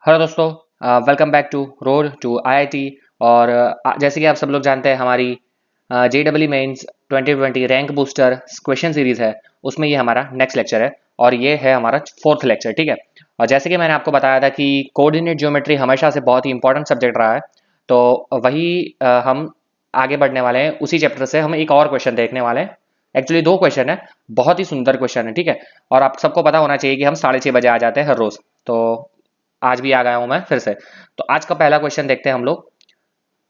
Hello दोस्तों, welcome back to Road to IIT. और जैसे कि आप सब लोग जानते हैं, हमारी JW mains 2020 rank booster question series है। उसमें ये हमारा नेक्स्ट लेक्चर है और ये है हमारा फोर्थ लेक्चर। ठीक है। और जैसे कि मैंने आपको बताया था कि कोऑर्डिनेट ज्योमेट्री हमेशा से बहुत ही इंपॉर्टेंट सब्जेक्ट रहा है, तो वही हम आगे बढ़ने वाले हैं। उसी चैप्टर से हम एक और क्वेश्चन देखने वाले हैं। एक्चुअली दो क्वेश्चन है, बहुत ही सुंदर क्वेश्चन है। ठीक है। और आप सबको पता होना चाहिए कि हम 6:30 बजे आ जाते हैं हर रोज, तो आज भी आ गया हूं मैं फिर से। तो आज का पहला क्वेश्चन देखते हैं हम लोग।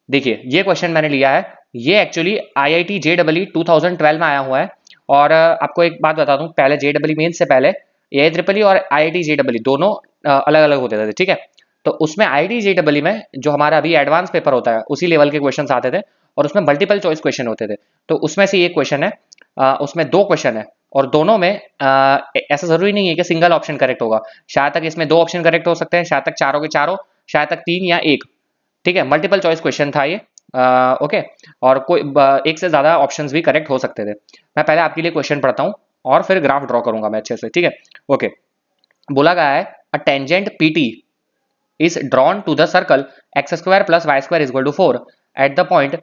देखिए, ये क्वेश्चन मैंने लिया है, ये एक्चुअली आईआईटी जेडब्ल्यू 2012 में आया हुआ है। और आपको एक बात बता दूं, पहले जेडब्ल्यू मेंस से पहले ए ट्रिपल और आईआईटी जेडब्ल्यू दोनों अलग अलग होते थे। ठीक है। तो उसमें आईआईटी जेडब्ल्यू में जो हमारा अभी एडवांस पेपर होता है, उसी लेवल के क्वेश्चन आते थे और उसमें मल्टीपल चॉइस क्वेश्चन होते थे। तो उसमें से एक क्वेश्चन है, उसमें दो क्वेश्चन है और दोनों में ऐसा जरूरी नहीं है कि सिंगल ऑप्शन करेक्ट होगा। शायद तक इसमें दो ऑप्शन करेक्ट हो सकते हैं, शायद तक चारों के चारों, शायद तक तीन या एक। ठीक है, मल्टीपल चॉइस क्वेश्चन था ये। ओके। और कोई एक से ज्यादा ऑप्शंस भी करेक्ट हो सकते थे। मैं पहले आपके लिए क्वेश्चन पढ़ता हूँ और फिर ग्राफ ड्रॉ करूंगा मैं अच्छे से। ठीक है। ओके। बोला गया है, a tangent PT is drawn to the circle x square plus y square is equal to 4 at the point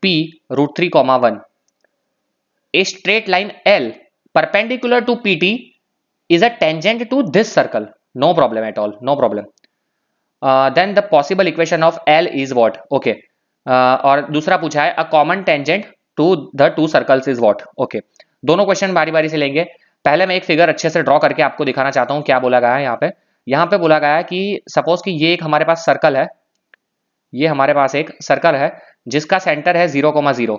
p root 3 comma 1. A straight line L perpendicular to PT is a tangent to this circle. No problem at all. No problem. Then the possible equation of L is what? Okay. और दूसरा पूछा है, a common tangent to the two circles is what? Okay. दोनों question बारी बारी से लेंगे। पहले मैं एक फिगर अच्छे से ड्रॉ करके आपको दिखाना चाहता हूँ क्या बोला गया है यहाँ पे। यहाँ पे बोला गया है कि सपोज कि ये एक हमारे पास सर्कल है, ये हमारे पास एक सर्कल है जिसका सेंटर है 0,0।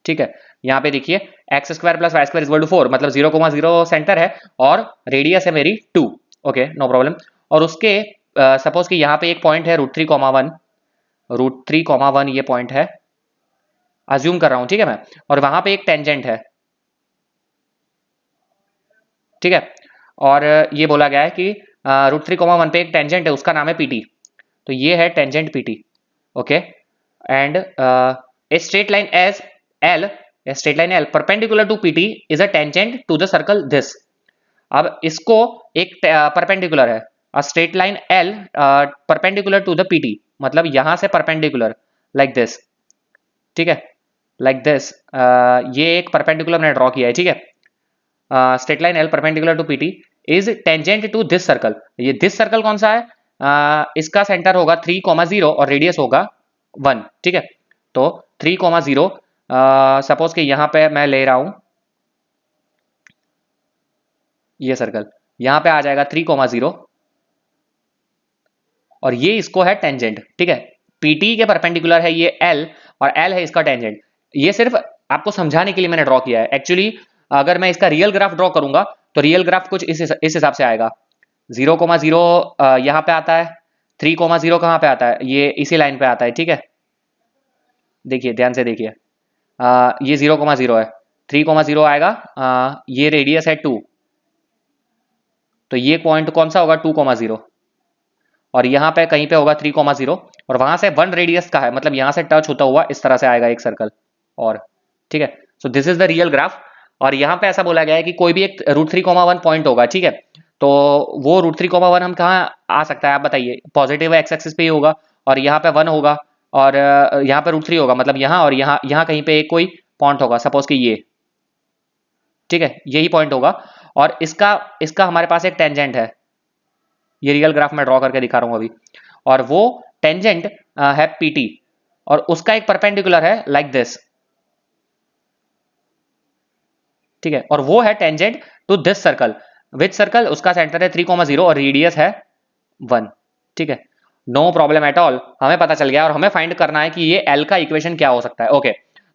ठीक है। यहाँ पे देखिए, X square plus Y square equal to 4, मतलब 0,0 सेंटर है और रेडियस है मेरी 2। Okay, no problem. और उसके सपोज कि यहाँ पे एक पॉइंट है √3,1, √3,1 ये पॉइंट है, अज्यूम कर रहा हूँ। ठीक है मैं। और वहां पे एक टेंजेंट है। ठीक है। और ये बोला गया है कि √3,1 पे एक टेंजेंट है, उसका नाम है पीटी। तो ये है tangent PT. Okay. And a straight line as L, a straight line L perpendicular to PT is a tangent to the circle this. अब इसको एक परपेंडिकुलर है, a straight line L perpendicular to the PT, मतलब यहां से perpendicular like this. ठीक है, like this. ये एक परपेंडिकुलर मैंने ड्रॉ किया है। ठीक है। Straight line L perpendicular to PT is tangent to this circle. ये दिस सर्कल कौन सा है? इसका सेंटर होगा 3,0 और रेडियस होगा 1। ठीक है। तो 3,0, सपोज कि यहां पे मैं ले रहा हूं ये सर्कल, यहां पे आ जाएगा 3,0 और ये इसको है टेंजेंट। ठीक है। पीटी के परपेंडिकुलर है ये एल और एल है इसका टेंजेंट। ये सिर्फ आपको समझाने के लिए मैंने ड्रॉ किया है। एक्चुअली अगर मैं इसका रियल ग्राफ ड्रॉ करूंगा तो रियल ग्राफ कुछ इस हिसाब से आएगा। 0,0 यहाँ पे आता है, 3,0 कहाँ पे आता है? ये इसी लाइन पे आता है। ठीक है। देखिए, ध्यान से देखिए, ये 0,0 है, 3,0 आएगा, ये रेडियस है 2, तो ये पॉइंट कौन सा होगा? 2,0। और यहाँ पे कहीं पे होगा 3,0 और वहां से 1 रेडियस का है, मतलब यहां से टच होता हुआ इस तरह से आएगा एक सर्कल। और ठीक है, so this is the real graph. और यहाँ पे ऐसा बोला गया है कि कोई भी एक √3,1 पॉइंट होगा। ठीक है। तो वो √3,1 हम कहाँ आ सकता है आप बताइए? पॉजिटिव एक्स एक्सिस पे ही होगा और यहाँ पे 1 होगा और यहाँ पे √3 होगा, मतलब यहाँ और यहाँ, यहाँ कहीं पे एक कोई पॉइंट होगा, सपोज कि ये। ठीक है, यही पॉइंट होगा और इसका इसका हमारे पास एक टेंजेंट है। ये रियल ग्राफ में ड्रॉ करके दिखा रहा हूं अभी। और वो टेंजेंट है पीटी और उसका एक परपेंडिकुलर है लाइक दिस। ठीक है। और वो है tangent to this circle. Which circle? उसका सेंटर है 3,0 और रेडियस है 1। ठीक है। नो प्रॉब्लम एट ऑल, हमें पता चल गया और हमें फाइंड करना है कि ये एल का इक्वेशन क्या हो सकता है। ओके।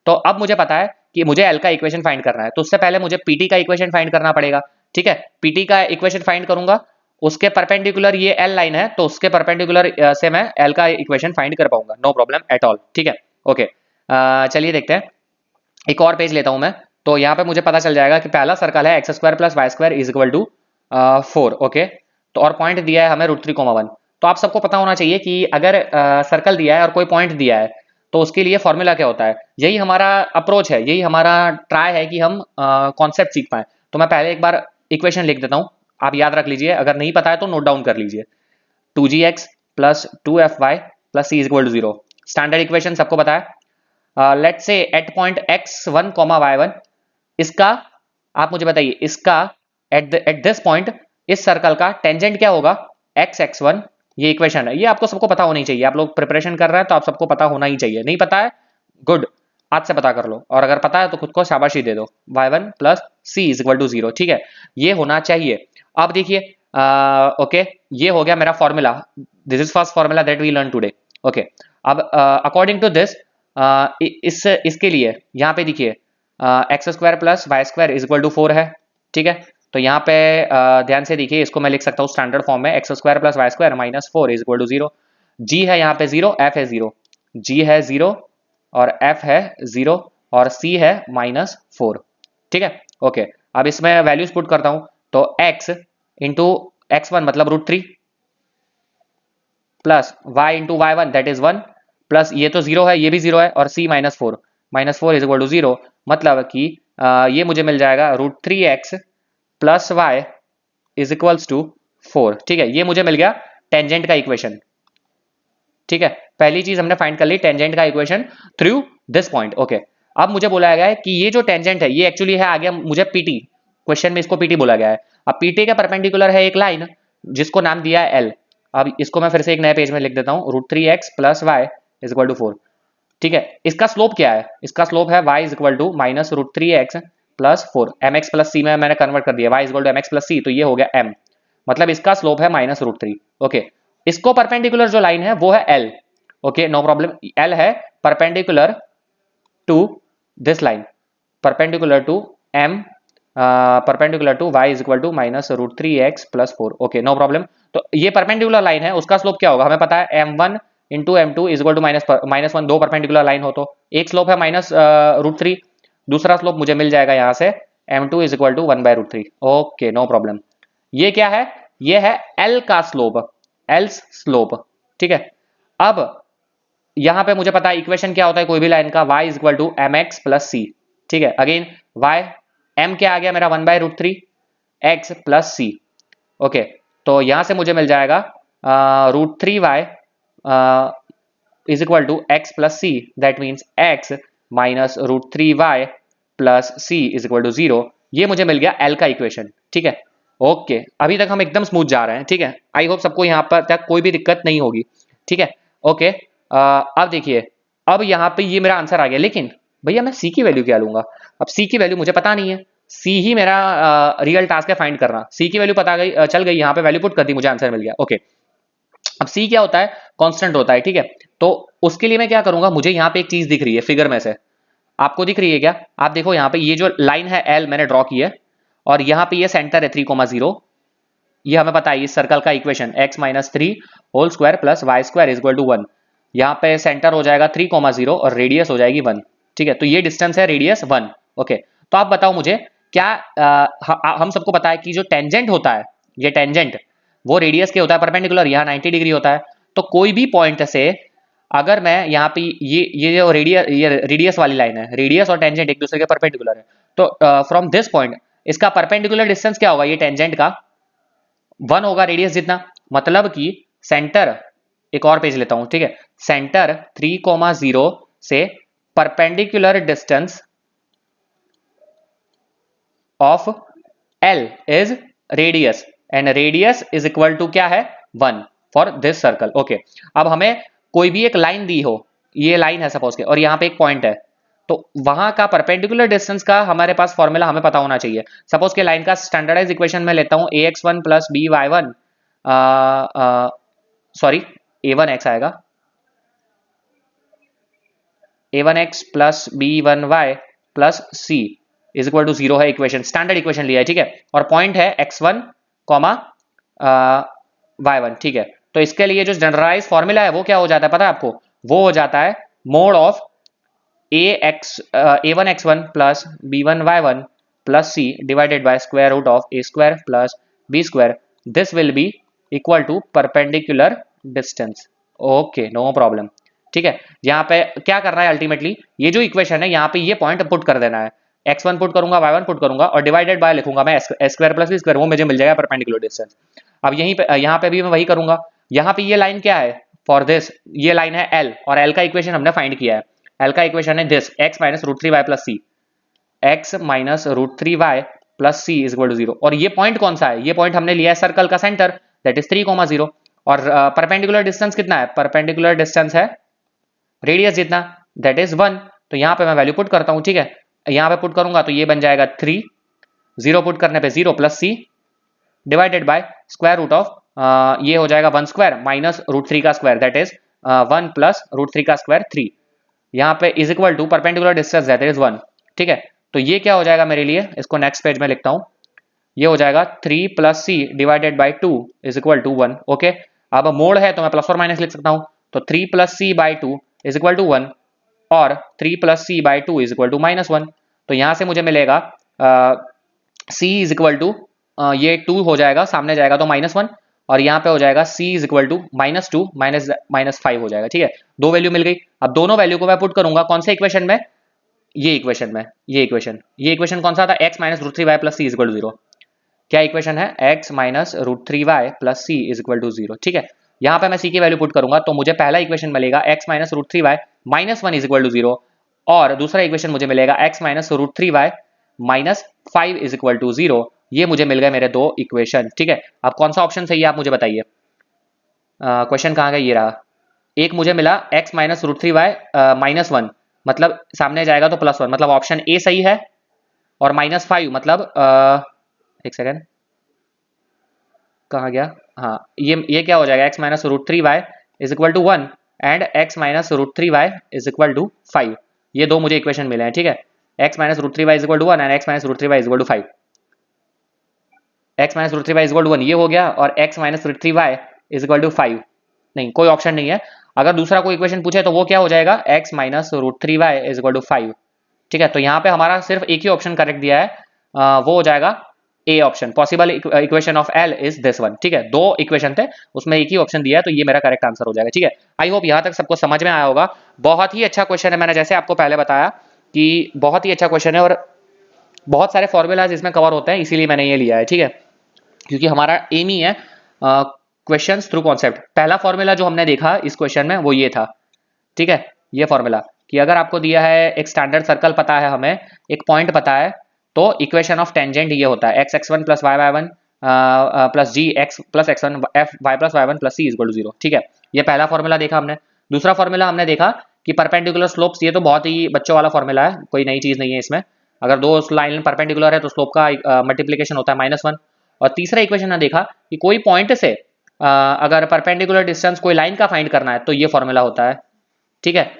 तो अब मुझे पता है कि मुझे एल का इक्वेशन फाइंड करना है, तो उससे पहले मुझे पीटी का इक्वेशन फाइंड करना पड़ेगा। ठीक है। पीटी का इक्वेशन फाइंड करूंगा, उसके परपेंडिकुलर ये एल लाइन है, तो उसके परपेंडिकुलर से मैं एल का इक्वेशन फाइंड कर पाऊंगा। No problem at all. ठीक है। ओके। चलिए देखते हैं, एक और पेज लेता हूं मैं। तो यहाँ पे मुझे पता चल जाएगा कि पहला सर्कल है X square plus Y square is equal to 4। Okay. तो और पॉइंट दिया है हमें √3,1। तो आप सबको पता होना चाहिए कि अगर सर्कल दिया है और कोई पॉइंट दिया है तो उसके लिए फॉर्मूला क्या होता है। यही हमारा अप्रोच है, यही हमारा ट्राई है कि हम कॉन्सेप्ट सीख पाए। तो मैं पहले एक बार इक्वेशन लिख देता हूं, आप याद रख लीजिए, अगर नहीं पता है तो नोट डाउन कर लीजिए। 2gx plus 2fy plus c is equal to 0। Standard equation सबको पता है। Let's say eight point x1 y1, इसका आप मुझे बताइए, इसका एट दिस पॉइंट इस सर्कल का टेंजेंट क्या होगा? x1। ये इक्वेशन है, ये आपको सबको पता होनी चाहिए। आप लोग प्रिपरेशन कर रहे हैं तो आप सबको पता होना ही चाहिए। नहीं पता है, गुड, आज से पता कर लो, और अगर पता है तो खुद को शाबाशी दे दो। y1 plus c is equal to 0, ठीक है, ये होना चाहिए। अब देखिए, ओके, ये हो गया मेरा formula. This is first formula that we learn today. Okay, अब अकॉर्डिंग टू दिस, इसके लिए यहाँ पे देखिए X square plus Y square is equal to 4 है, ठीक है। तो यहाँ पे ध्यान से देखिए, इसको मैं लिख सकता हूँ स्टैंडर्ड फॉर्म में, X square plus Y square minus 4 is equal to 0। G है यहाँ पे 0, एफ है 0, जी है 0 और एफ है 0 और सी है -4, ठीक है। ओके, अब इसमें वैल्यूज पुट करता हूँ, तो x इंटू x1 मतलब √3 plus y into y1 that is 1 plus ये तो 0 है, ये भी 0 है, और c -4 इज इक्वल टू 0, मतलब कि ये मुझे मिल जाएगा √3x plus y is equals to 4, ठीक है। ये मुझे मिल गया टेंजेंट का इक्वेशन, ठीक है। पहली चीज हमने फाइंड कर ली, टेंजेंट का equation through this point. Okay, अब मुझे बोला गया है कि ये जो टेंजेंट है ये एक्चुअली है, आ गया मुझे पीटी, क्वेश्चन में इसको पीटी बोला गया है। अब पीटी के परपेंडिकुलर है एक लाइन जिसको नाम दिया है एल। अब इसको मैं फिर से एक नए पेज में लिख देता हूँ, √3x plus Y is equal to 4, ठीक है। इसका स्लोप क्या है? इसका स्लोप है y is equal to minus √3x plus 4, mx plus c में मैंने कन्वर्ट कर दिया, y is equal to mx plus c, तो ये हो गया m, मतलब इसका स्लोप है -√3। ओके, इसको परपेंडिकुलर जो लाइन है वो है l। Okay, no problem, l है perpendicular to this line, perpendicular to m, perpendicular to y is equal to -√3x plus 4। Okay, no problem. तो ये परपेंडिकुलर लाइन है, उसका स्लोप क्या होगा हमें पता है, m1 into m2 is equal to -1। दो परपेंडिकुलर लाइन हो तो एक स्लोप है -√3, दूसरा स्लोप मुझे मिल जाएगा यहाँ से m2 is equal to 1/√3। Okay, no problem. ये क्या है? ये है l का स्लोप, एल्स स्लोप, ठीक है। अब यहां पे मुझे पता है इक्वेशन क्या होता है कोई भी लाइन का, y is equal to mx plus c, ठीक है। अगेन y, m क्या आ गया मेरा 1/√3 x प्लस c। ओके, तो यहां से मुझे मिल जाएगा √3y is equal to x plus c, that means x minus √3y plus c is equal to 0। ये मुझे मिल गया l का इक्वेशन, ठीक है। ओके, अभी तक हम एकदम स्मूथ जा रहे हैं, ठीक है। आई होप सबको यहाँ पर तक कोई भी दिक्कत नहीं होगी, ठीक है। ओके, अब देखिए, अब यहाँ पे ये मेरा आंसर आ गया, लेकिन भैया मैं c की वैल्यू क्या लूंगा? अब c की वैल्यू मुझे पता नहीं है, c ही मेरा रियल टास्क है फाइंड करना। c की वैल्यू पता गई, चल गई, यहाँ पे वैल्यू पुट कर दी, मुझे आंसर मिल गया। ओके, अब c क्या होता है? कांस्टेंट होता है, ठीक है। तो उसके लिए मैं क्या करूंगा, मुझे यहाँ पे एक चीज दिख रही है फिगर में से, आपको दिख रही है क्या? आप देखो यहाँ पे ये जो लाइन है l मैंने ड्रॉ की है, और यहाँ पे ये सेंटर है 3,0, ये हमें पता है इस सर्कल का equation x minus 3 whole square plus Y square is equal to 1। यहाँ पे सेंटर हो जाएगा 3,0 और रेडियस हो जाएगी 1, ठीक है। तो ये डिस्टेंस है रेडियस 1। ओके, तो आप बताओ मुझे क्या, हम सबको पता है कि जो टेंजेंट होता है, ये टेंजेंट वो रेडियस के होता है परपेंडिकुलर, यहाँ 90 डिग्री होता है। तो कोई भी पॉइंट से अगर मैं यहाँ पे ये जो रेडियस वाली लाइन है, रेडियस और टेंजेंट एक दूसरे के परपेंडिकुलर है, तो फ्रॉम दिस पॉइंट इसका परपेंडिकुलर डिस्टेंस क्या होगा? ये टेंजेंट का 1 होगा, रेडियस जितना, मतलब कि सेंटर, एक और पेज लेता हूं, ठीक है। सेंटर 3,0 से perpendicular distance of L is radius, and radius is equal to क्या है? 1 फॉर दिस सर्कल। ओके, अब हमें कोई भी एक लाइन दी हो, ये लाइन है सपोज के, और यहाँ पे एक पॉइंट है, तो वहां का परपेंडिकुलर डिस्टेंस का हमारे पास फॉर्मूला हमें पता होना चाहिए। सपोज के लाइन का स्टैंडर्डाइज इक्वेशन में लेता हूं, ax1 plus by1, sorry a1x आएगा, a1x plus b1y plus c is equal to 0 है इक्वेशन, स्टैंडर्ड इक्वेशन लिया है, ठीक है। और पॉइंट है x1 कॉमा y1, ठीक है। तो इसके लिए जो जनरलाइज फॉर्मूला है वो क्या हो जाता है पता है आपको? वो हो जाता है mod of a1x1 plus b1y1 plus c divided by square root of a square plus b square, this will be equal to perpendicular distance. Okay, no problem, ठीक है। यहाँ पे क्या करना है अल्टीमेटली, ये जो इक्वेशन है यहाँ पे ये पॉइंट पुट कर देना है, x1 पुट करूंगा, y1 पुट करूंगा, और डिवाइडेड बाय लिखूंगा मैं s square plus b square, वो मुझे मिल जाएगा परपेंडिकुलर डिस्टेंस। अब यहीं पे यहाँ पे भी मैं वही करूंगा, यहाँ पे ये लाइन क्या है फॉर दिस, ये लाइन है एल, और एल का इक्वेशन हमने फाइंड किया है। एल का इक्वेशन है this, X minus root three Y plus C, X minus root three Y plus C is equal to zero. और ये पॉइंट कौन सा है, ये पॉइंट हमने लिया है सर्कल का सेंटर, दैट इज 3,0। और परपेंडिकुलर डिस्टेंस कितना है, परपेंडिकुलर डिस्टेंस है रेडियस जितना, दैट इज 1। तो यहाँ पे मैं वैल्यू पुट करता हूँ, ठीक है। यहाँ पे पुट करूंगा तो ये बन जाएगा 3, 0 पुट करने पे 0 plus C divided by square root of ये हो जाएगा 1 स्क्वायर माइनस रूट थ्री का square, that is 1 plus root three का स्क्वायर 3। यहाँ पे is equal to perpendicular distance that is 1, ठीक है। तो ये क्या हो जाएगा मेरे लिए, इसको नेक्स्ट पेज में लिखता हूँ, ये हो जाएगा 3 plus C divided by 2 is equal to 1, okay. अब मोड है तो मैं प्लस और माइनस लिख सकता हूँ, तो 3 plus C by 2 is equal to 1 और 3 plus C by 2 is equal to -1। तो यहाँ से मुझे मिलेगा सी इज इक्वल टू ये 2 हो जाएगा, सामने जाएगा तो -1, और यहाँ पे हो जाएगा सी इज इक्वल टू -2 -5 हो जाएगा, ठीक है। दो वैल्यू मिल गई। अब दोनों वैल्यू को मैं पुट करूंगा कौन से इक्वेशन में, ये इक्वेशन में, ये इक्वेशन कौन सा था, x minus root three Y plus C is equal to 0। क्या इक्वेशन है, x minus root three Y plus C is equal to 0, ठीक है। यहाँ पे मैं c की वैल्यू पुट करूंगा तो मुझे पहला इक्वेशन मिलेगा x minus root three Y minus 1 is equal to 0, और दूसरा इक्वेशन मुझे मिलेगा x minus root three Y minus 5 is equal to 0। ये मुझे मिल गए मेरे दो इक्वेशन, ठीक है। अब कौन सा ऑप्शन सही है आप मुझे बताइए। क्वेश्चन कहाँ गया, ये रहा। एक मुझे मिला x minus root three Y -1, मतलब सामने जाएगा तो +1, मतलब ऑप्शन ए सही है। और -5 मतलब एक सेकेंड, कहाँ गया, हाँ ये क्या हो जाएगा, x minus root three Y is equal to 1 and x minus root three Y is equal to 5। ये दो मुझे इक्वेशन मिले हैं, ठीक है। x minus root three Y is equal to 1 and x minus root three Y is equal to 5। x minus root three Y is equal to 1 ये हो गया, और x minus root three Y is equal to 5 नहीं, कोई option नहीं है। अगर दूसरा कोई इक्वेशन पूछे तो वो क्या हो जाएगा, x minus root three Y is equal to 5, ठीक है। तो यहाँ पे हमारा सिर्फ एक ही ऑप्शन करेक्ट दिया है, वो हो जाएगा A option. Possible equation of L is this one, ठीक है। दो इक्वेशन थे उसमें एक ही ऑप्शन दिया है, तो ये मेरा करेक्ट आंसर हो जाएगा, ठीक है। आई होप यहाँ तक सबको समझ में आया होगा। बहुत ही अच्छा क्वेश्चन है, मैंने जैसे आपको पहले बताया कि बहुत ही अच्छा क्वेश्चन है, और बहुत सारे फॉर्मूलाज इसमें कवर होते हैं, इसीलिए मैंने ये लिया है, ठीक है। क्योंकि हमारा एम ही है क्वेश्चंस थ्रू कॉन्सेप्ट। पहला फॉर्मूला जो हमने देखा इस क्वेश्चन में वो ये था, ठीक है। ये फॉर्मूला कि अगर आपको दिया है एक स्टैंडर्ड सर्कल पता है, हमें एक पॉइंट पता है, तो इक्वेशन ऑफ टेंजेंट ये होता है x(x1 + y(y1) plus G X plus x1 f y plus y1 plus c equal to 0, ठीक है। ये पहला फॉर्मूला देखा हमने। दूसरा फॉर्मूला हमने देखा कि परपेंडिकुलर स्लोप्स, ये तो बहुत ही बच्चों वाला फॉर्मूला है, कोई नई चीज नहीं है इसमें। अगर दो लाइन परपेंडिकुलर है तो स्लोप का मल्टीप्लीकेशन होता है -1। और तीसरा इक्वेशन ने देखा कि कोई पॉइंट से अगर परपेंडिकुलर डिस्टेंस कोई लाइन का फाइंड करना है तो ये फॉर्मूला होता है, ठीक है।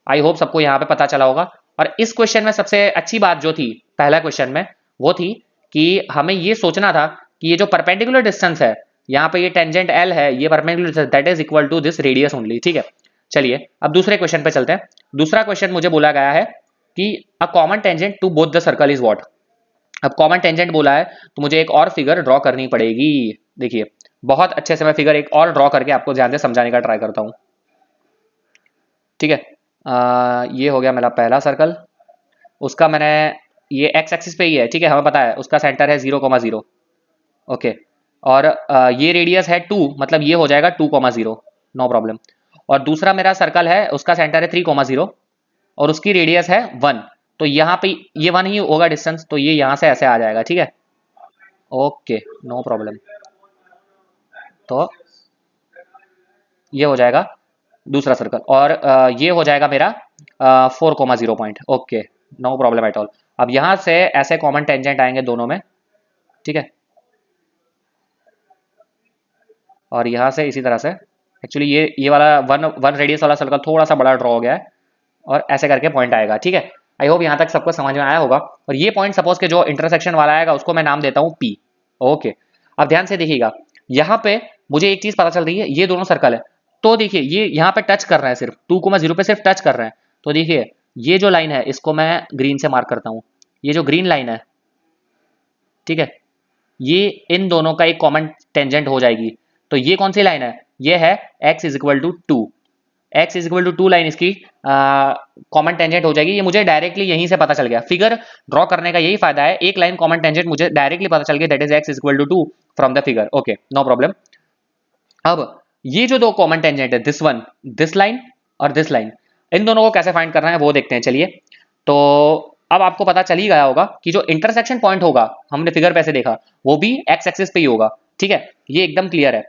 आई होप सबको यहाँ पे पता चला होगा। और इस क्वेश्चन में सबसे अच्छी बात जो थी पहला क्वेश्चन में, वो थी कि हमें ये सोचना था कि ये जो परपेंडिकुलर डिस्टेंस है, यहाँ पे ये टेंजेंट एल है, ये perpendicular distance that is equal to this radius only, ठीक है। चलिए अब दूसरे क्वेश्चन पे चलते हैं। दूसरा क्वेश्चन मुझे बोला गया है कि a common tangent to both the circle is what. अब कॉमन टेंजेंट बोला है तो मुझे एक और फिगर ड्रॉ करनी पड़ेगी। देखिए बहुत अच्छे से मैं फिगर एक और ड्रॉ करके आपको ध्यान से समझाने का ट्राई करता हूँ, ठीक है। ये हो गया मेरा पहला सर्कल, उसका मैंने ये एक्स एक्सिस पे ही है, ठीक है, हमें पता है उसका सेंटर है 0,0, ओके। और ये रेडियस है 2, मतलब ये हो जाएगा 2,0, नो प्रॉब्लम। और दूसरा मेरा सर्कल है, उसका सेंटर है 3,0 और उसकी रेडियस है 1, तो यहाँ पे ये 1 ही होगा डिस्टेंस, तो ये यहाँ से ऐसे आ जाएगा, ठीक है, ओके, नो प्रॉब्लम। तो ये हो जाएगा दूसरा सर्कल, और ये हो जाएगा मेरा 4,0 point, okay, no problem at all. अब यहाँ से ऐसे कॉमन टेंजेंट आएंगे दोनों में, ठीक है। और यहाँ से इसी तरह से, एक्चुअली ये वाला वन रेडियस वाला सर्कल थोड़ा सा बड़ा ड्रॉ हो गया है, और ऐसे करके पॉइंट आएगा, ठीक है। आई होप यहाँ तक सबको समझ में आया होगा। और ये पॉइंट सपोज के जो इंटरसेक्शन वाला आएगा उसको मैं नाम देता हूँ P, ओके। अब ध्यान से देखिएगा, यहाँ पे मुझे एक चीज पता चल रही है, ये दोनों सर्कल है, तो देखिए ये यहाँ पे टच कर रहे हैं, सिर्फ 2,0 पे सिर्फ टच कर रहे हैं। तो देखिए ये जो लाइन है इसको मैं ग्रीन से मार्क करता हूँ, ये जो ग्रीन लाइन है, ठीक है, ये इन दोनों का एक कॉमन टेंजेंट हो जाएगी। तो ये कौन सी लाइन है, ये है x is equal to 2, x is equal to 2 line इसकी कॉमन टेंजेंट हो जाएगी। ये मुझे डायरेक्टली यहीं से पता चल गया, फिगर ड्रॉ करने का यही फायदा है, एक लाइन कॉमन टेंजेंट मुझे डायरेक्टली पता चल गया, that is x is equal to 2 from the figure, okay, no problem. अब ये जो दो कॉमन टेंजेंट है, दिस वन, दिस लाइन और दिस लाइन, इन दोनों को कैसे फाइंड करना है वो देखते हैं। चलिए, तो अब आपको पता चल ही गया होगा कि जो इंटरसेक्शन पॉइंट होगा, हमने फिगर पे से देखा, वो भी एक्स एक्सिस पे ही होगा। ठीक है, ये एकदम क्लियर है।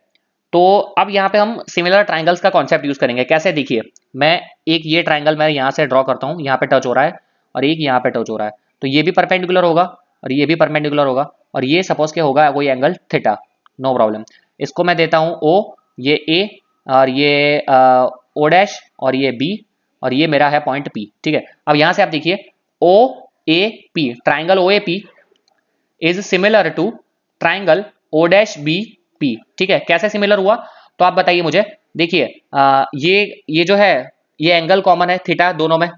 तो अब यहाँ पे हम सिमिलर ट्राइंगल्स का कॉन्सेप्ट यूज करेंगे। कैसे, देखिए, मैं एक ये ट्राइंगल मैं यहाँ से ड्रॉ करता हूँ, यहाँ पे टच हो रहा है और एक यहाँ पे टच हो रहा है, तो ये भी परपेंडिकुलर होगा और ये भी परपेंडिकुलर होगा और ये सपोज के होगा कोई एंगल थीटा, नो प्रॉब्लम। इसको मैं देता हूँ ओ, ये ए और ये ओ डैश और ये बी और ये मेरा है पॉइंट पी। ठीक है, अब यहाँ से आप देखिए O A P, triangle O A P is similar to triangle O dash B P. ठीक है, कैसे सिमिलर हुआ तो आप बताइए मुझे। देखिए ये जो है, ये एंगल कॉमन है थीटा दोनों में,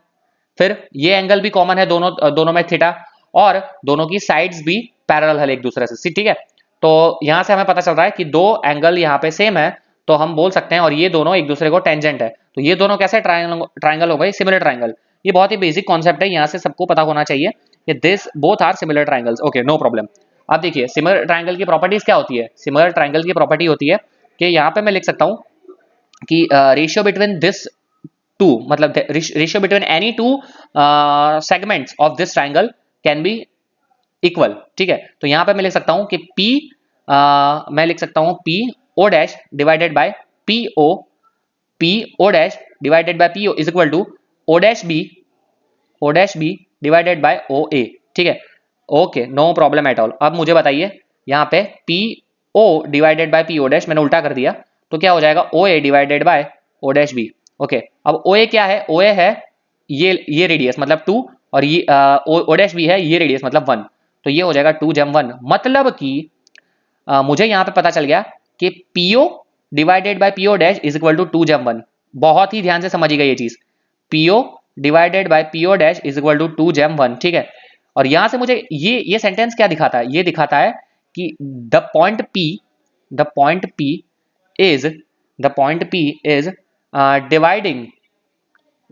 फिर ये एंगल भी कॉमन है दोनों में थीटा, और दोनों की साइड्स भी पैरेलल है एक दूसरे से। ठीक है, तो यहां से हमें पता चल रहा है कि दो एंगल यहाँ पे सेम है, तो हम बोल सकते हैं, और ये दोनों एक दूसरे को टेंजेंट है, तो ये दोनों कैसे ट्राइंगल हो गए, सिमिलर ट्राइंगल। ये बहुत ही बेसिक कॉन्सेप्ट है, यहाँ से सबको पता होना चाहिए कि this both are similar triangles. Okay, no problem. अब देखिए सिमिलर ट्राइंगल की प्रॉपर्टीज क्या होती है। सिमिलर ट्राइंगल की प्रॉपर्टी होती है कि यहाँ पे मैं लिख सकता हूँ कि रेशियो बिटवीन दिस टू, मतलब ratio between any two segments of this triangle can be equal. ठीक है, तो यहाँ पे मैं लिख सकता हूँ कि P, मैं लिख सकता हूँ P O dash divided by P O dash divided by P O is equal to O dash B divided by O A। ठीक है, okay, no problem at all. अब मुझे बताइए यहाँ पे P O divided by P O dash मैंने उल्टा कर दिया, तो क्या हो जाएगा O A divided by O dash B। Okay, अब O A क्या है, O A है ये रेडियस मतलब 2, और ये O डैश B है ये रेडियस मतलब 1, तो ये हो जाएगा 2 जम 1। मतलब कि मुझे यहाँ पे पता चल गया कि PO divided by PO dash is equal to 2 जम 1। बहुत ही ध्यान से समझिएगा ये चीज, PO divided by PO dash is equal to 2 जम 1। ठीक है, और यहां से मुझे ये सेंटेंस क्या दिखाता है, ये दिखाता है कि the point P is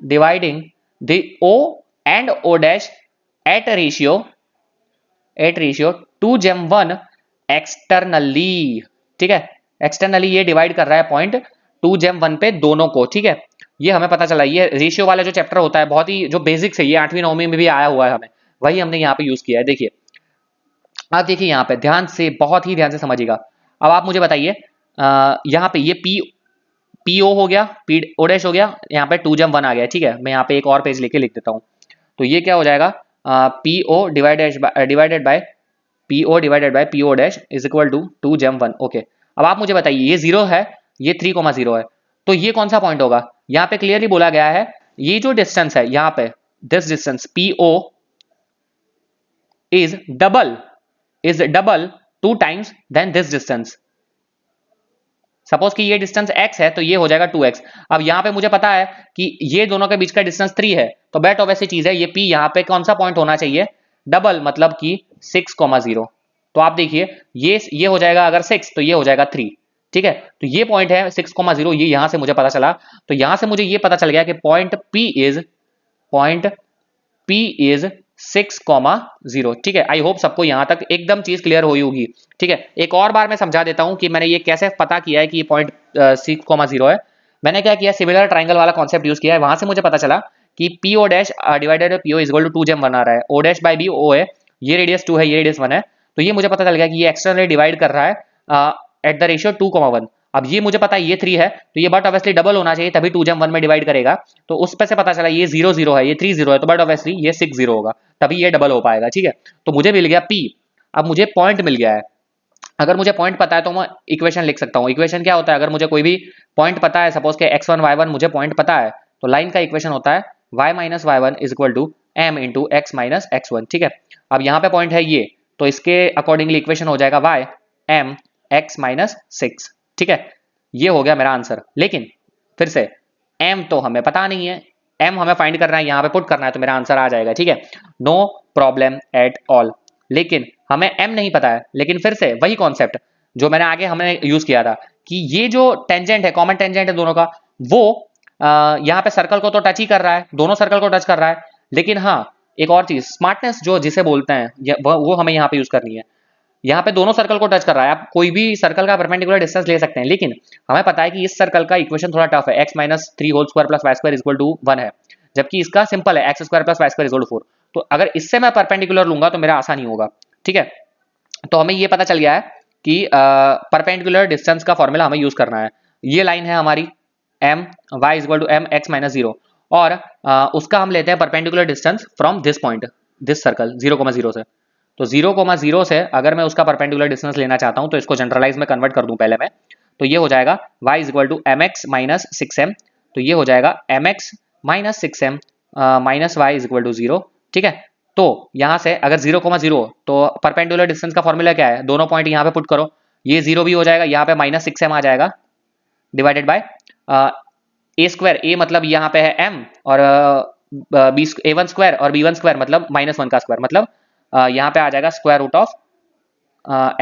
dividing the O and O dash at ratio 2 जम 1 एक्सटर्नली। ठीक है, एक्सटर्नली ये डिवाइड कर रहा है पॉइंट 2 जम 1 पे दोनों को। ठीक है, ये हमें पता चला। ये रेशियो वाला जो चैप्टर होता है बहुत ही जो बेसिक्स है, ये 8वीं 9वीं में भी आया हुआ है, हमें वही हमने यहाँ पे यूज किया है। देखिए, आप देखिए यहाँ पे ध्यान से, बहुत ही ध्यान से समझिएगा। अब आप मुझे बताइए यहाँ पे ये पी ओ हो गया, पी ओ डैश हो गया, यहाँ पे 2 जम 1 आ गया। ठीक है, मैं यहाँ पे एक और पेज लेके लिख देता हूँ, तो ये क्या हो जाएगा, P O divided by P O dash is equal to 2 जम 1। ओके, अब आप मुझे बताइए ये 0 है, ये 3,0 है, तो ये कौन सा पॉइंट होगा। यहाँ पे क्लियरली बोला गया है ये जो डिस्टेंस है यहाँ पे, this distance P O is double 2 times than this distance। Suppose कि ये डिस्टेंस x है, तो ये हो जाएगा 2x। अब यहाँ पे मुझे पता है कि ये दोनों के बीच का डिस्टेंस 3 है, तो बेट ऑब्वियस चीज है, ये p यहाँ पे कौन सा पॉइंट होना चाहिए, डबल, मतलब कि 6,0। तो आप देखिए ये हो जाएगा अगर 6, तो ये हो जाएगा 3। ठीक है, तो ये पॉइंट है 6,0, ये यहां से मुझे पता चला। तो यहां से मुझे ये पता चल गया कि पॉइंट P इज 6,0। ठीक है, आई होप सबको यहां तक एकदम चीज क्लियर हुई होगी। ठीक है, एक और बार मैं समझा देता हूं कि मैंने ये कैसे पता किया है कि ये पॉइंट 6,0 है। मैंने क्या किया, सिमिलर ट्राइंगल वाला कॉन्सेप्ट यूज किया है। वहां से मुझे पता चला कि P O dash divided P O is equal to 2 जम 1 आ रहा है, O dash by B O है, ये रेडियस 2 है, ये रेडियस 1 है, तो ये मुझे पता चल गया कि ये एक्सटर्नली डिवाइड कर रहा है एट द रेशियो 2,1। अब ये मुझे पता है ये 3 है, तो ये बट ऑब्वियसली डबल होना चाहिए, तभी 2 जम 1 में डिवाइड करेगा, तो उस पे से पता चला ये 0 0 है, ये 3 0 है, तो बट ऑब्वियसली ये 6 0 होगा, तभी ये डबल हो पाएगा। ठीक है, तो मुझे मिल गया P। अब मुझे पॉइंट मिल गया है। अगर मुझे पॉइंट पता है तो मैं इक्वेशन लिख सकता हूँ। इक्वेशन क्या होता है, अगर मुझे कोई भी पॉइंट पता है, सपोज के x1 y1 मुझे पॉइंट पता है, तो लाइन का इक्वेशन होता है y minus y1 is equal to m into x minus x1। ठीक है, अब यहाँ पे पॉइंट है ये, तो इसके अकॉर्डिंगली इक्वेशन हो जाएगा y m x माइनस 6। ठीक है, ये हो गया मेरा आंसर। लेकिन फिर से m तो हमें पता नहीं है, m हमें फाइंड करना है, यहाँ पे पुट करना है, तो मेरा आंसर आ जाएगा। ठीक है, नो प्रॉब्लम एट ऑल। लेकिन हमें m नहीं पता है, लेकिन फिर से वही कॉन्सेप्ट जो मैंने आगे हमने यूज किया था कि ये जो टेंजेंट है, कॉमन टेंजेंट है दोनों का, वो यहाँ पे सर्कल को तो टच ही कर रहा है, दोनों सर्कल को टच कर रहा है। लेकिन हाँ, एक और चीज, स्मार्टनेस जो जिसे बोलते हैं, वो हमें यहाँ पे यूज करनी है। यहाँ पे दोनों सर्कल को टच कर रहा है। आप कोई भी सर्कल का परपेंडिकुलर डिस्टेंस ले सकते हैं, लेकिन हमें पता है कि इस सर्कल का इक्वेशन थोड़ा टफ है, x minus three whole square plus Y square equal to 1 है, जबकि इसका सिंपल है X square plus Y square equal to 4। तो अगर इससे मैं परपेंडिकुलर लूंगा तो मेरा आसानी होगा, ठीक है। तो हमें ये पता चल गया है कि परपेंडिकुलर डिस्टेंस का फॉर्मूला हमें यूज करना है। ये लाइन है हमारी m y equal to m x minus 0, और उसका हम लेते हैं perpendicular distance from this point, this circle 0,0 से। तो 0,0 से अगर मैं उसका परपेंडिकुलर डिस्टेंस लेना चाहता हूं तो इसको जनरलाइज में कन्वर्ट कर दूं पहले मैं। तो ये हो जाएगा y equal to m x minus 6m, तो ये हो जाएगा m x minus 6m minus y equal to 0, ठीक है। तो यहां से अगर 0,0, तो परपेंडिकुलर डिस्टेंस का फॉर्मूला क्या है, दोनों पॉइंट यहां पे पुट करो, ये 0 भी हो जाएगा, यहाँ पे माइनस 6m आ जाएगा, डिवाइडेड बाय ए स्क्वायर, ए मतलब यहाँ पे है m, और बी a1 स्क्वायर और b1 स्क्वायर मतलब -1 का स्क्वायर, मतलब यहाँ पे आ जाएगा square root of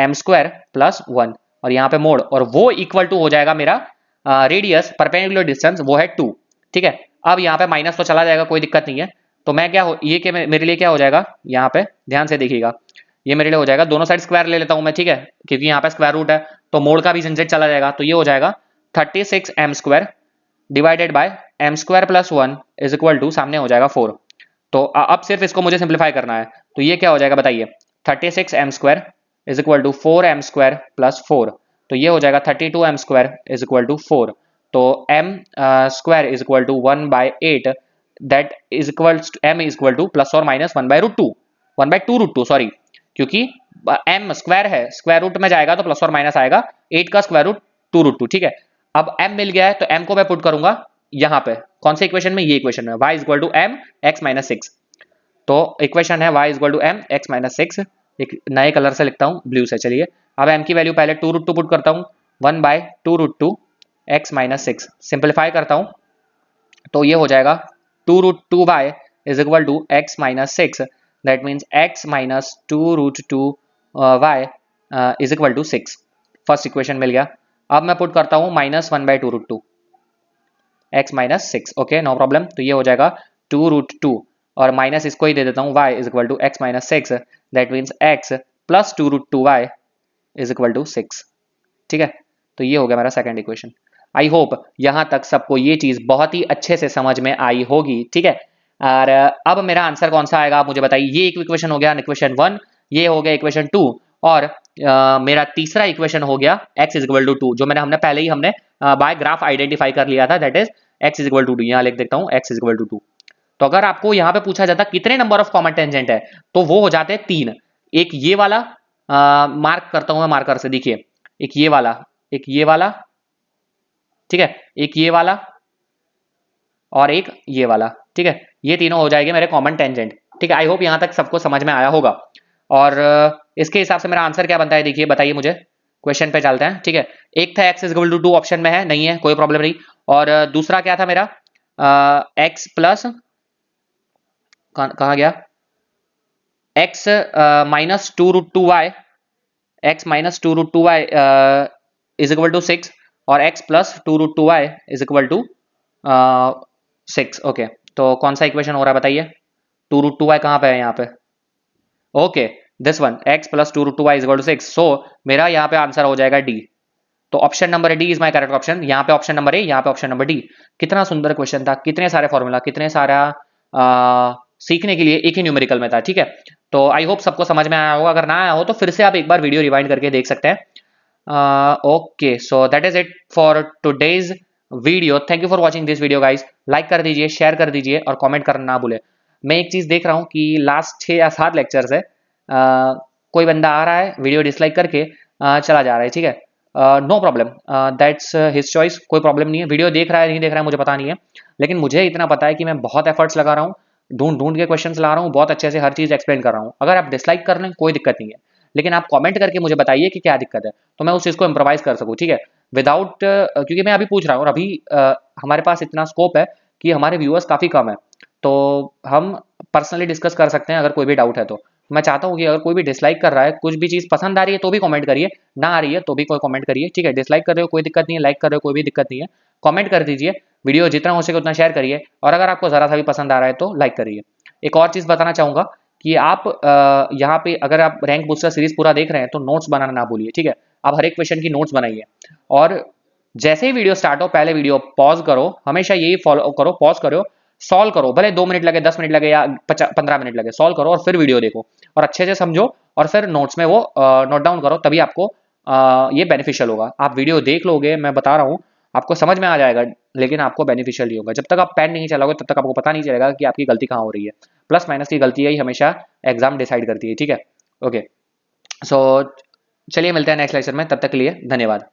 m square plus 1, और यहाँ पे मोड, और वो इक्वल टू हो जाएगा मेरा रेडियस, परपेंडिकुलर डिस्टेंस वो है 2, ठीक है। अब यहाँ पे माइनस तो चला जाएगा, कोई दिक्कत नहीं है। तो मैं क्या हो, ये क्या मेरे लिए क्या हो जाएगा, यहाँ पे ध्यान से देखिएगा, ये मेरे लिए हो जाएगा, दोनों साइड स्क्वायर ले लेता हूँ मैं, ठीक है, क्योंकि यहाँ पे स्क्वायर रूट है, तो मोड का भी झंझट चला जाएगा। तो ये हो जाएगा 36m square divided by m square plus 1 is equal to, सामने हो जाएगा 4। तो अब सिर्फ इसको मुझे सिंप्लीफाई करना है, तो ये क्या हो जाएगा बताइए, 36m square is equal to 4m square plus 4, तो ये हो जाएगा 32m square is equal to 4। तो m square is equal to 1/8, that is equal to m is equal to plus और माइनस 1/√2, 1/2√2 सॉरी, क्योंकि m स्क्वायर है, square root में जाएगा तो प्लस और माइनस आएगा, 8 का स्क्वायर रूट 2√2, ठीक है। अब m मिल गया है तो m को मैं पुट करूंगा यहाँ पे, कौन से इक्वेशन में, ये इक्वेशन में, y is equal to m x minus 6। तो इक्वेशन है y is equal to m x minus 6, एक नए कलर से लिखता हूँ, ब्लू से। चलिए अब m की वैल्यू पहले 2√2 पुट करता हूँ, 1/2√2 x माइनस 6, सिंप्लीफाई करता हूँ, तो ये हो जाएगा 2√2y is equal to x minus 6, that means x minus 2√2y is equal to 6। First equation मिल गया। अब मैं पुट करता हूँ -1/2√2 x minus 6, okay no problem. तो ये हो जाएगा 2√2, और माइनस इसको ही दे देता हूँ, y is equal to x minus 6, that means x plus 2√2y is equal to 6, ठीक है। तो ये हो गया मेरा सेकंड इक्वेशन। आई होप यहाँ तक सबको ये चीज़ बहुत ही अच्छे से समझ में आई होगी, ठीक है। और अब मेरा आंसर कौन सा आएगा आप मुझे बताइए। ये एक इक्वेशन हो गया, इक्वेशन 1, ये हो गया इक्वेशन 2, और मेरा तीसरा इक्वेशन हो गया x इज इक्वल टू 2, जो हमने पहले ही हमने बाय ग्राफ आइडेंटिफाई कर लिया था, that is x is equal to 2। यहाँ लिख देता हूँ x इज इक्वल टू 2। तो अगर आपको यहाँ पे पूछा जाता कितने नंबर ऑफ कॉमन टेंजेंट है, तो वो हो जाते हैं 3। एक ये वाला मार्क करता हूँ मैं मार्कर से, देखिए, एक ये वाला, एक ये वाला, ठीक है, एक ये वाला और एक ये वाला, ठीक है, ये तीनों हो जाएंगे मेरे कॉमन टेंजेंट, ठीक है। आई होप यहाँ तक सबको समझ में आया होगा। और इसके हिसाब से मेरा आंसर क्या बनता है, देखिए बताइए मुझे, क्वेश्चन पे चलते हैं, ठीक है। एक था x is equal to 2 option में है, नहीं है, कोई प्रॉब्लम नहीं। और दूसरा क्या था मेरा, x प्लस, कहाँ गया, x minus 2√2y, x minus 2√2y is equal to 6, और x plus 2√2y is equal to 6, okay. तो कौन सा इक्वेशन हो रहा है बताइए, 2√2y कहाँ पे है, यहाँ पे, okay, this one, x plus 2√2y is equal to 6। So मेरा यहाँ पे आंसर हो जाएगा डी। तो option number D is my correct option. यहाँ पे ऑप्शन नंबर ए, यहाँ पे ऑप्शन नंबर डी। कितना सुंदर क्वेश्चन था, कितने सारे फॉर्मूला, कितने सारा सीखने के लिए एक ही न्यूमेरिकल में था, ठीक है। तो आई होप सबको समझ में आया होगा, अगर ना आया हो तो फिर से आप एक बार वीडियो रिवाइंड करके देख सकते हैं। Okay, so that is it for today's video. Thank you for watching this video guys. Like कर दीजिए, शेयर कर दीजिए और कॉमेंट करना ना भूले। मैं एक चीज़ देख रहा हूँ कि लास्ट 6 या 7 लेक्चर से कोई बंदा आ रहा है, वीडियो डिसलाइक करके चला जा रहा है, ठीक है। No problem, that's his choice, कोई प्रॉब्लम नहीं है। वीडियो देख रहा है नहीं देख रहा है मुझे पता नहीं है, लेकिन मुझे इतना पता है कि मैं बहुत एफर्ट्स लगा रहा हूँ, ढूंढ के क्वेश्चंस ला रहा हूँ, बहुत अच्छे से हर चीज़ एक्सप्लेन कर रहा हूँ। अगर आप डिसलाइक कर लें कोई दिक्कत नहीं है, लेकिन आप कमेंट करके मुझे बताइए कि क्या दिक्कत है, तो मैं उस चीज़ को इम्प्रोवाइज कर सकूँ, ठीक है, विदाउट, क्योंकि मैं अभी पूछ रहा हूँ और अभी हमारे पास इतना स्कोप है कि हमारे व्यूअर्स काफ़ी कम है, तो हम पर्सनली डिस्कस कर सकते हैं अगर कोई भी डाउट है। तो मैं चाहता हूँ कि अगर कोई भी डिसलाइक कर रहा है, कुछ भी चीज़ पसंद आ रही है तो भी कमेंट करिए, ना आ रही है तो भी कोई कमेंट करिए, ठीक है। डिसलाइक कर रहे हो कोई दिक्कत नहीं है, लाइक कर रहे हो कोई भी दिक्कत नहीं है, कमेंट कर दीजिए, वीडियो जितना हो सके उतना शेयर करिए, और अगर आपको ज़रा सा भी पसंद आ रहा है तो लाइक करिए। एक और चीज़ बताना चाहूँगा कि आप यहाँ पे अगर आप रैंक बूस्टर सीरीज पूरा देख रहे हैं तो नोट्स बनाना ना भूलिए, ठीक है। आप हर एक क्वेश्चन की नोट्स बनाइए, और जैसे ही वीडियो स्टार्ट हो पहले वीडियो पॉज करो, हमेशा यही फॉलो करो, पॉज करो, सॉल्व करो, भले 2 मिनट लगे, 10 मिनट लगे या 15 मिनट लगे, सॉल्व करो और फिर वीडियो देखो और अच्छे से समझो और फिर नोट्स में वो नोट डाउन करो, तभी आपको ये बेनिफिशियल होगा। आप वीडियो देख लोगे, मैं बता रहा हूँ, आपको समझ में आ जाएगा, लेकिन आपको बेनिफिशियल नहीं होगा। जब तक आप पेन नहीं चलाओगे तब तक आपको पता नहीं चलेगा कि आपकी गलती कहाँ हो रही है। प्लस माइनस की गलती ही हमेशा एग्जाम डिसाइड करती है, ठीक है। ओके, सो चलिए मिलते हैं नेक्स्ट लेक्चर में, तब तक के लिए धन्यवाद।